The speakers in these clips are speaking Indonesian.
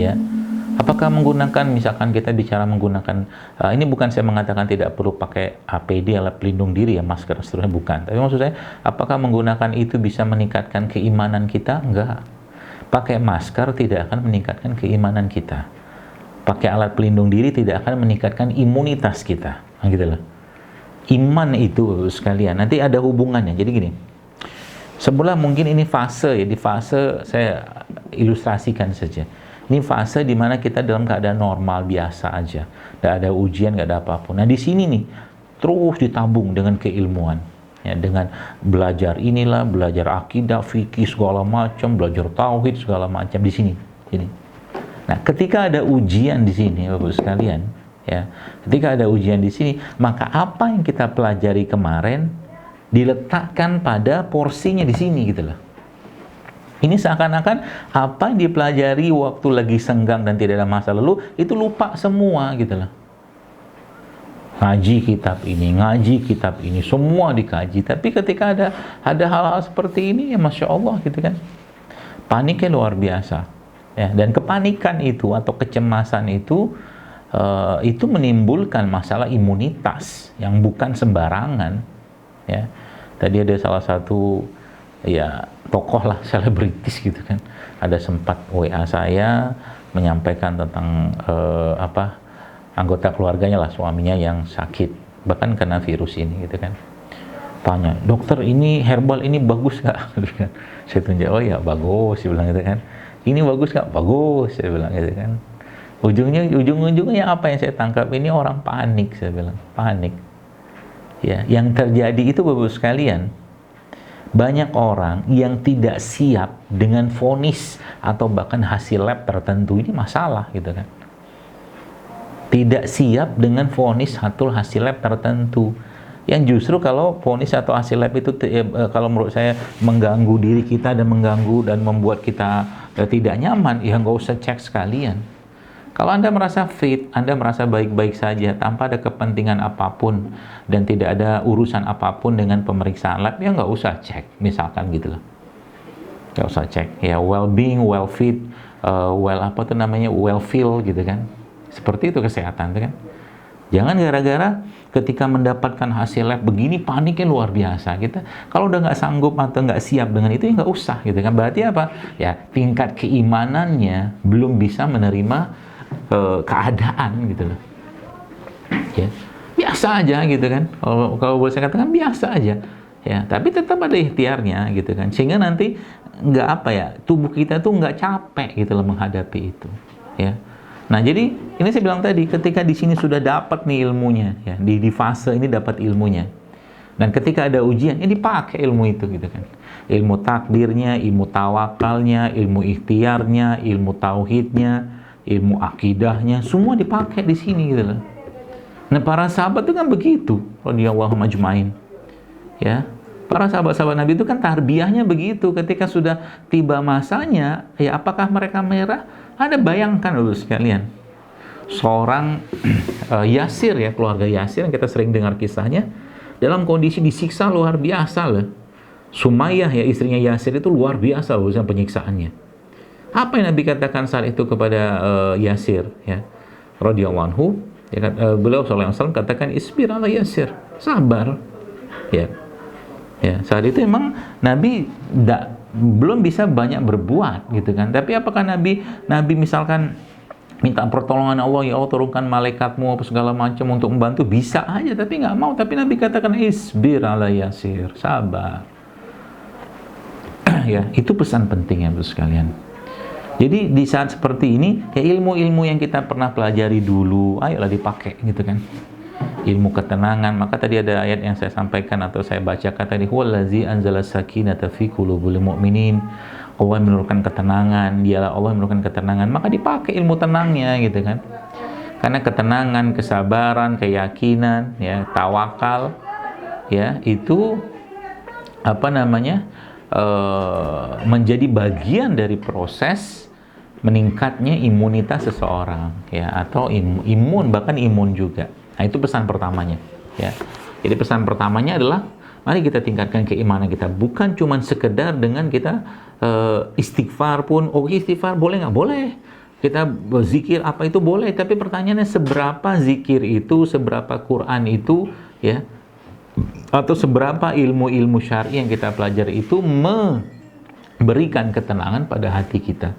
Ya, apakah menggunakan, misalkan kita bicara menggunakan, ini bukan saya mengatakan tidak perlu pakai APD, alat pelindung diri ya, masker dan seterusnya, bukan. Tapi maksud saya, apakah menggunakan itu bisa meningkatkan keimanan kita? Enggak. Pakai masker tidak akan meningkatkan keimanan kita. Pakai alat pelindung diri tidak akan meningkatkan imunitas kita. Nah, gitu loh. Iman itu sekalian, nanti ada hubungannya. Jadi gini, sebelah mungkin ini fase ya, di fase saya ilustrasikan saja. Ini fase di mana kita dalam keadaan normal biasa aja, nggak ada ujian, nggak ada apapun. Nah di sini nih terus ditabung dengan keilmuan, ya, dengan belajar inilah, belajar akidah, fikih segala macam, belajar tauhid segala macam di sini. Nah ketika ada ujian di sini, Bapak sekalian, ya, ketika ada ujian di sini, maka apa yang kita pelajari kemarin diletakkan pada porsinya di sini gitu loh. Ini seakan-akan apa yang dipelajari waktu lagi senggang dan tidak ada masa lalu, itu lupa semua gitu loh. Ngaji kitab ini, semua dikaji. Tapi ketika ada hal-hal seperti ini, ya Masya Allah gitu kan. Paniknya luar biasa. Ya, dan kepanikan itu atau kecemasan itu menimbulkan masalah imunitas yang bukan sembarangan. Ya, tadi ada salah satu ya tokoh lah, selebritis gitu kan, ada sempat WA saya menyampaikan tentang anggota keluarganya lah, suaminya yang sakit bahkan kena virus ini gitu kan. Tanya, dokter ini herbal ini bagus nggak? Saya tunjuk, oh ya bagus, saya bilang gitu kan. Ini bagus nggak? Bagus, saya bilang gitu kan. Ujung-ujungnya apa yang saya tangkap ini orang panik, saya bilang panik. Ya, yang terjadi itu Bapak sekalian, banyak orang yang tidak siap dengan vonis atau bahkan hasil lab tertentu, ini masalah gitu kan. Tidak siap dengan vonis atau hasil lab tertentu, yang justru kalau vonis atau hasil lab itu kalau menurut saya mengganggu diri kita dan membuat kita tidak nyaman, ya nggak usah cek sekalian. Kalau Anda merasa fit, Anda merasa baik-baik saja tanpa ada kepentingan apapun dan tidak ada urusan apapun dengan pemeriksaan lab, ya nggak usah cek, misalkan gitu loh. Nggak usah cek, ya well-being, well-fit, well-feel gitu kan. Seperti itu kesehatan tuh kan. Jangan gara-gara ketika mendapatkan hasil lab begini paniknya luar biasa. Kita kalau udah nggak sanggup atau nggak siap dengan itu, ya nggak usah gitu kan. Berarti apa? Ya tingkat keimanannya belum bisa menerima keadaan gitu loh. Ya biasa aja gitu kan. Kalau boleh saya katakan biasa aja. Ya, tapi tetap ada ikhtiarnya gitu kan. Sehingga nanti tubuh kita tuh nggak capek gitu loh menghadapi itu. Ya. Nah, jadi ini saya bilang tadi, ketika di sini sudah dapat nih ilmunya, ya, di fase ini dapat ilmunya. Dan ketika ada ujian, ini dipakai ilmu itu gitu kan. Ilmu takdirnya, ilmu tawakalnya, ilmu ikhtiarnya, ilmu tauhidnya, ilmu akidahnya, semua dipakai di sini gitu loh. Nah, para sahabat itu kan begitu, radhiyallahu majma'in. Ya, para sahabat-sahabat Nabi itu kan tarbiyahnya begitu. Ketika sudah tiba masanya, ya apakah mereka menyerah? Ada, bayangkan dulu sekalian, seorang Yasir ya, keluarga Yasir yang kita sering dengar kisahnya, dalam kondisi disiksa luar biasa loh. Sumayyah ya, istrinya Yasir itu luar biasa loh penyiksaannya. Apa yang Nabi katakan saat itu kepada Yasir ya, radhiyallahu anhu, ya, beliau sallallahu alaihi wasallam katakan isbir ala Yasir, sabar ya. Ya, saat itu memang Nabi belum bisa banyak berbuat gitu kan. Tapi apakah Nabi misalkan minta pertolongan Allah, ya Allah turunkan malaikatmu apa segala macam untuk membantu, bisa aja, tapi nggak mau. Tapi Nabi katakan isbir ala Yasir, sabar. Ya, itu pesan penting ya Bapak sekalian. Jadi di saat seperti ini, ya ilmu-ilmu yang kita pernah pelajari dulu, ayolah dipakai gitu kan. Ilmu ketenangan, maka tadi ada ayat yang saya sampaikan atau saya bacakan tadi, huwallazi anzala sakinata fi qulubil mu'minin. Allah menurunkan ketenangan, dialah Allah menurunkan ketenangan, maka dipakai ilmu tenangnya gitu kan. Karena ketenangan, kesabaran, keyakinan, ya, tawakal, ya, itu menjadi bagian dari proses meningkatnya imunitas seseorang, ya, atau imun, bahkan imun juga. Nah, itu pesan pertamanya, ya. Jadi pesan pertamanya adalah mari kita tingkatkan keimanan kita, bukan cuma sekedar dengan kita istighfar pun. Oh, istighfar boleh nggak? Boleh. kita berzikir apa itu boleh, tapi pertanyaannya seberapa zikir itu, seberapa Quran itu, ya, atau seberapa ilmu-ilmu syar'i yang kita pelajari itu memberikan ketenangan pada hati kita.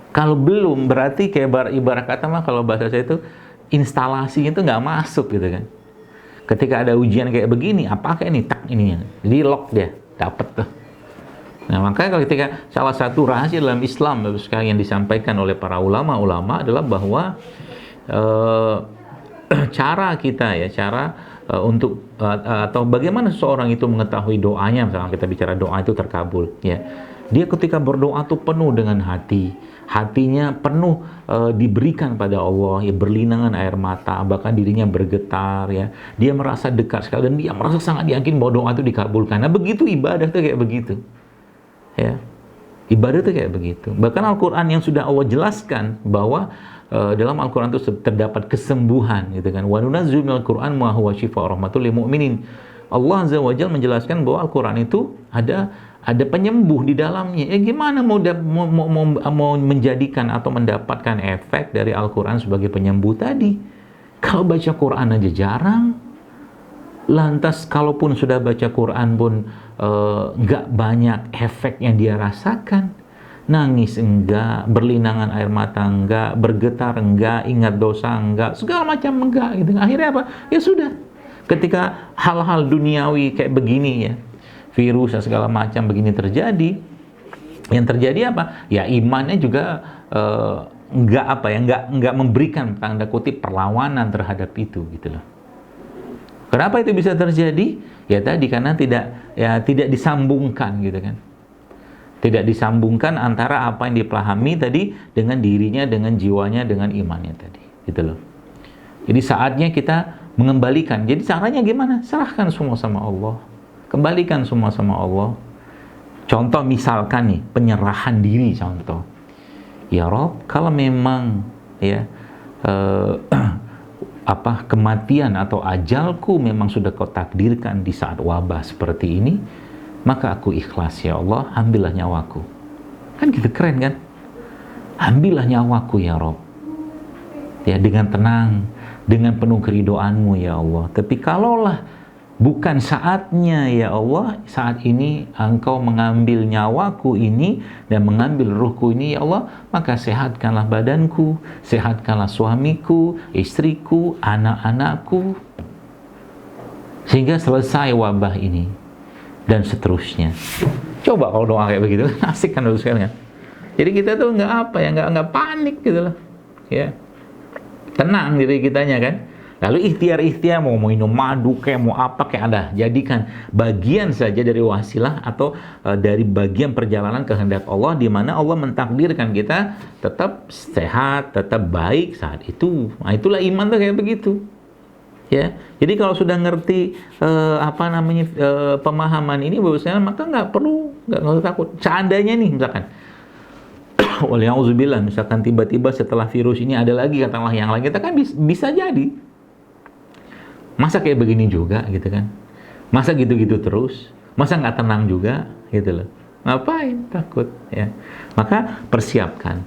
Kalau belum, berarti kayak ibarat kata mah kalau bahasa saya itu instalasi itu nggak masuk gitu kan. Ketika ada ujian kayak begini, apakah ini tak ininya, jadi lock dia, dapet tuh. Nah, makanya kalau ketika salah satu rahasia dalam Islam yang disampaikan oleh para ulama adalah bahwa cara kita ya, untuk atau bagaimana seseorang itu mengetahui doanya, misalnya kita bicara doa itu terkabul, ya. Dia ketika berdoa tuh penuh dengan hatinya penuh diberikan pada Allah, ya, berlinangan air mata, bahkan dirinya bergetar, ya. Dia merasa dekat sekali dan dia merasa sangat yakin bahwa doa itu dikabulkan. Nah, begitu ibadah tuh kayak begitu. Ya, ibadah itu kayak begitu. Bahkan Al-Quran yang sudah Allah jelaskan bahwa dalam Al-Quran itu terdapat kesembuhan, gitu kan. Wa nunazzilu minal Qur'an ma huwa shifaa'un rahmatul lil mu'minin. Allah Azza wa Jalla menjelaskan bahwa Al-Quran itu ada penyembuh di dalamnya. Ya, gimana mau menjadikan atau mendapatkan efek dari Al-Quran sebagai penyembuh tadi? Kalau baca Quran aja jarang. Lantas kalaupun sudah baca Quran pun nggak banyak efek yang dia rasakan. Nangis enggak, berlinangan air mata enggak, bergetar enggak, ingat dosa enggak, segala macam enggak gitu. Akhirnya apa? Ya sudah. Ketika hal-hal duniawi kayak begini, ya, virus dan segala macam begini terjadi, yang terjadi apa? Ya imannya juga enggak memberikan tanda kutip perlawanan terhadap itu gitu loh. Kenapa itu bisa terjadi? Ya tadi karena tidak disambungkan gitu kan. Tidak disambungkan antara apa yang dipahami tadi dengan dirinya, dengan jiwanya, dengan imannya tadi. Gitu loh. Jadi saatnya kita mengembalikan. Jadi caranya gimana? Serahkan semua sama Allah. Kembalikan semua sama Allah. Contoh misalkan nih, penyerahan diri contoh. Ya Rob, kalau memang ya kematian atau ajalku memang sudah kau takdirkan di saat wabah seperti ini, maka aku ikhlas ya Allah, ambillah nyawaku. Kan gitu, keren kan? Ambillah nyawaku ya Rob. Ya, dengan tenang, dengan penuh keridoanmu ya Allah. Tapi kalaulah bukan saatnya ya Allah, saat ini engkau mengambil nyawaku ini dan mengambil ruhku ini ya Allah, maka sehatkanlah badanku, sehatkanlah suamiku, istriku, anak-anakku, sehingga selesai wabah ini dan seterusnya. Coba kalau doa kayak begitu, asik kan dulu sekalian. Jadi kita tuh nggak panik gitu loh, ya, tenang diri kitanya kan. Lalu ikhtiar mau minum madu kayak mau apa kayak ada, jadikan bagian saja dari wasilah atau dari bagian perjalanan kehendak Allah, di mana Allah mentakdirkan kita tetap sehat, tetap baik saat itu. Nah, itulah iman tuh kayak begitu. Ya. Jadi kalau sudah ngerti pemahaman ini bahwasanya, maka nggak usah takut. Seandainya nih misalkan waliyauzubillah, misalkan tiba-tiba setelah virus ini ada lagi katakanlah yang lain, kita kan bisa jadi. Masa kayak begini juga gitu kan? Masa gitu-gitu terus? Masa nggak tenang juga gitu loh? Ngapain takut ya? Maka persiapkan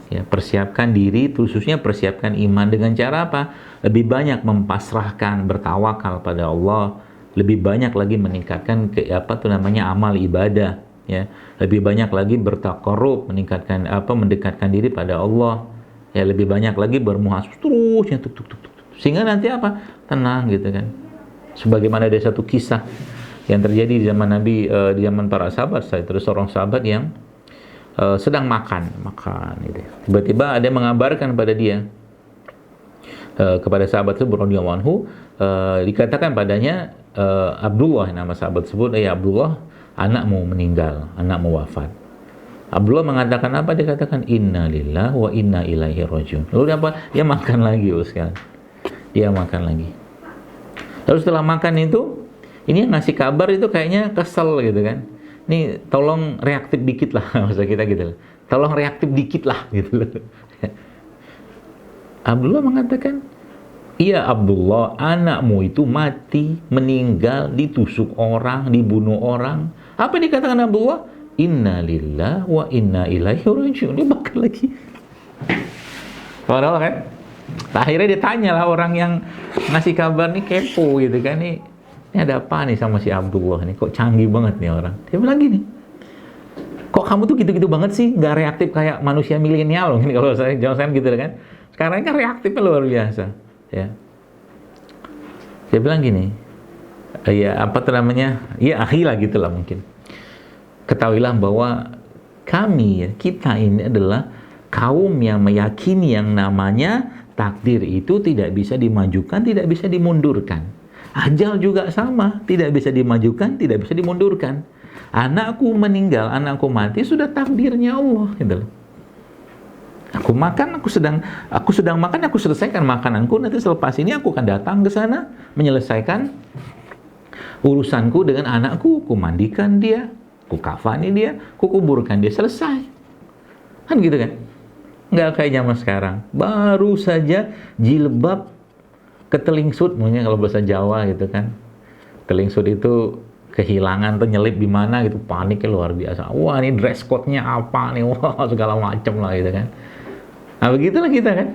diri, khususnya persiapkan iman dengan cara apa? Lebih banyak mempasrahkan, bertawakal pada Allah, lebih banyak lagi meningkatkan amal ibadah, ya. Lebih banyak lagi bertaqarrub, mendekatkan diri pada Allah. Ya, lebih banyak lagi bermuhasabah terusnya sehingga nanti apa? Tenang gitu kan. Sebagaimana ada satu kisah yang terjadi di zaman Nabi, di zaman para sahabat, terus seorang sahabat yang sedang makan gitu. Tiba-tiba ada yang mengabarkan pada dia, kepada sahabat tersebut radhiyallahu anhu, dikatakan padanya, Abdullah, nama sahabat tersebut, ya Abdullah, anakmu meninggal, anakmu wafat. Abdullah mengatakan apa? Dia katakan inna lillahi wa inna ilaihi rajiun. Lalu apa? Dia makan lagi, sekalian. Dia makan lagi. Lalu setelah makan itu, ini yang ngasih kabar itu kayaknya kesel gitu kan. Nih tolong reaktif dikit lah, maksud kita gitu. Tolong reaktif dikit lah gitu loh. Abdullah mengatakan, iya Abdullah, anakmu itu mati, meninggal, ditusuk orang, dibunuh orang. Apa dikatakan Abdullah? Inna lillahi wa inna ilaihi rajiun. Dia makan lagi. Padahal kan, akhirnya dia tanya lah orang yang ngasih kabar nih, kepo gitu kan, nih ini ada apa nih sama si Abdullah nih, kok canggih banget nih orang. Dia bilang gini, kok kamu tuh gitu-gitu banget sih, nggak reaktif kayak manusia milenial loh. Ini kalau saya jelasin gitu kan, sekarang kan reaktifnya luar biasa. Ya, dia bilang gini, ya apa tuh namanya, ya akhi lah gitulah mungkin. Ketahuilah bahwa kami, ya, kita ini adalah kaum yang meyakini yang namanya takdir itu tidak bisa dimajukan, tidak bisa dimundurkan. Ajal juga sama, tidak bisa dimajukan, tidak bisa dimundurkan. Anakku meninggal, anakku mati, sudah takdirnya Allah, gitu loh. Aku makan, aku sedang makan, aku selesaikan makananku, nanti selepas ini aku akan datang ke sana menyelesaikan urusanku dengan anakku, aku mandikan dia, aku kafani dia, aku kuburkan dia, selesai. Kan gitu kan? Nggak kayak zaman sekarang. Baru saja jilbab ketelingsut, maunya kalau bahasa Jawa gitu kan. Telingsut itu kehilangan atau nyelip di mana gitu, paniknya luar biasa. Wah, ini dress code-nya apa nih? Wah, segala macam lah gitu kan. Nah, begitulah kita kan.